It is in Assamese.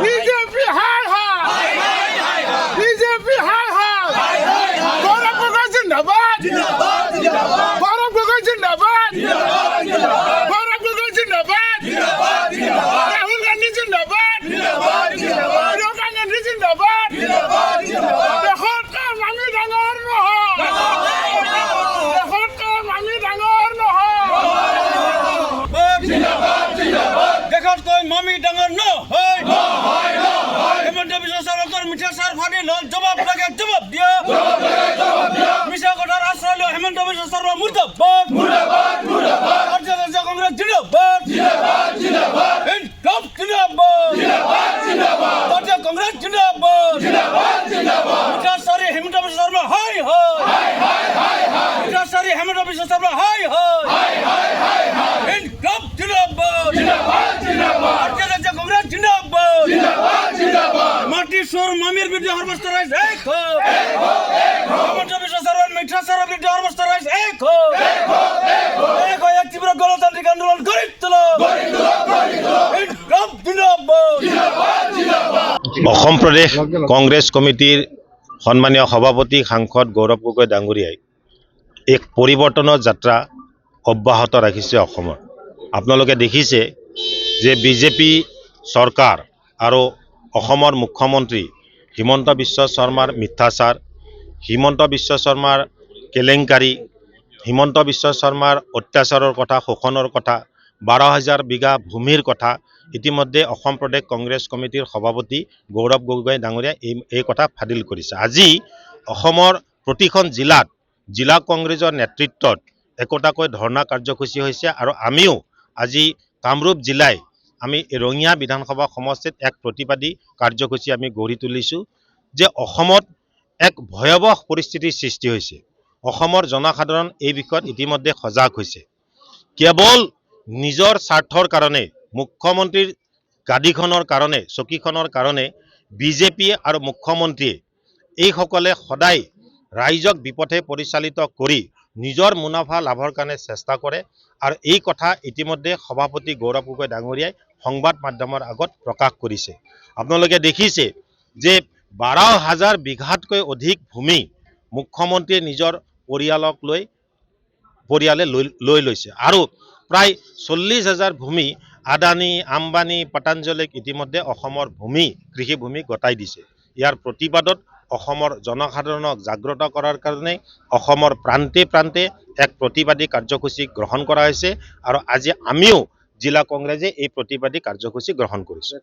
বিজেপি হায় হায় বিজেপি হায় হায় গৌরব গগৈ জিন্দাবাদ গৌরব গগৈ জিন্দাবাদ গৌরব গগৈ জিন্দাবাদ রাহুল গান্ধী জিন্দাবাদ প্রিয়ঙ্কা গান্ধী জিন্দাবাদ দেশত কাম আমি ডাঙৰ নহয় দেশত কাম আমি ডাঙৰ নহয় দেশতকৈ মামি ডাঙৰ নহয় হেমন্ত বিশ্ব শৰ্মাৰ মিঠা চাৰ ফাটি লল জবাব লাগে জবাব দিয়া মিছা কথাৰ আশ্ৰয় লৈ হেমন্ত বিশ্ব শৰ্মা মুৰ্দাবাদ ৰাজ্য কংগ্ৰেছ জিন্দাবাদ ইনকাম জিন্দাবাদ ৰাজ্য কংগ্ৰেছ জিন্দাবাদ মিঠা চাৰি হেমন্ত বিশ্ব শৰ্মা হাই হাই মিঠা চাৰি হেমন্ত বিশ্ব শৰ্মা হাই ইনকাম জিন্দাবাদ রাজ্য কংগ্রেস জিন্দাবাদ মাটি চোর মামির বিরুদ্ধে হরবস্ত রাইজ এক হেমন্ত বিশ্ব শর্মার মিঠা চারের বিরুদ্ধে হরবস্ত রাইজ এক এক তীব্র গণতান্ত্রিক আন্দোলন গড়ি তোলো ইনকাম জিন্দাবাদ অসম প্ৰদেশ কংগ্ৰেছ কমিটিৰ সন্মানীয় সভাপতি সাংসদ গৌৰৱ গগৈ ডাঙৰীয়াই এক পৰিৱৰ্তনৰ যাত্ৰা অব্যাহত ৰাখিছে অসমৰ। আপোনালোকে দেখিছে যে বিজেপি চৰকাৰ আৰু অসমৰ মুখ্যমন্ত্ৰী হিমন্ত বিশ্ব শৰ্মাৰ মিথ্যাচাৰ, হিমন্ত বিশ্ব শৰ্মাৰ কেলেংকাৰী, হিমন্ত বিশ্ব শৰ্মাৰ অত্যাচাৰৰ কথা, শোষণৰ কথা, 12,000 বিঘা ভূমিৰ কথা ইতিমধ্যে অসম প্ৰদেশ কংগ্ৰেছ কমিটিৰ সভাপতি গৌৰৱ গগৈ ডাঙৰীয়াই এই কথা ফাদিল কৰিছে। আজি অসমৰ প্ৰতিখন জিলাত জিলা কংগ্ৰেছৰ নেতৃত্বত একোটাকৈ ধৰ্ণা কাৰ্যসূচী হৈছে আৰু আমিও আজি কামৰূপ জিলাই আমি ৰঙিয়া বিধানসভা সমষ্টিত এক প্ৰতিবাদী কাৰ্যসূচী আমি গঢ়ি তুলিছোঁ যে অসমত এক ভয়াৱহ পৰিস্থিতিৰ সৃষ্টি হৈছে। অসমৰ জনসাধাৰণ এই বিষয়ত ইতিমধ্যে সজাগ হৈছে। কেৱল নিজৰ স্বাৰ্থৰ কাৰণে, মুখ্যমন্ত্ৰীৰ গাদীখনৰ কাৰণে, চকীখনৰ কাৰণে বিজেপি আৰু মুখ্যমন্ত্ৰীয়ে এইসকলে সদায় ৰাইজক বিপথে পৰিচালিত কৰি নিজৰ মুনাফা লাভৰ কাৰণে চেষ্টা কৰে আৰু এই কথা ইতিমধ্যে সভাপতি গৌৰৱ গগৈ ডাঙৰীয়াই সংবাদ মাধ্যমৰ আগত প্ৰকাশ কৰিছে। আপোনালোকে দেখিছে যে 12,000 বিঘাতকৈ অধিক ভূমি মুখ্যমন্ত্ৰীয়ে নিজৰ পৰিয়ালে লৈ লৈছে আৰু প্ৰায় 40,000 ভূমি আদানী, আম্বানী, পতঞ্জলীক ইতিমধ্যে অসমৰ কৃষি ভূমি গতাই দিছে। ইয়াৰ প্ৰতিবাদত অসমৰ জনসাধাৰণক জাগ্ৰত কৰাৰ কাৰণে অসমৰ প্ৰান্তে প্ৰান্তে এক প্ৰতিবাদী কাৰ্যসূচী গ্ৰহণ কৰা হৈছে আৰু আজি আমিও জিলা কংগ্ৰেছে এই প্ৰতিবাদী কাৰ্যসূচী গ্ৰহণ কৰিছোঁ।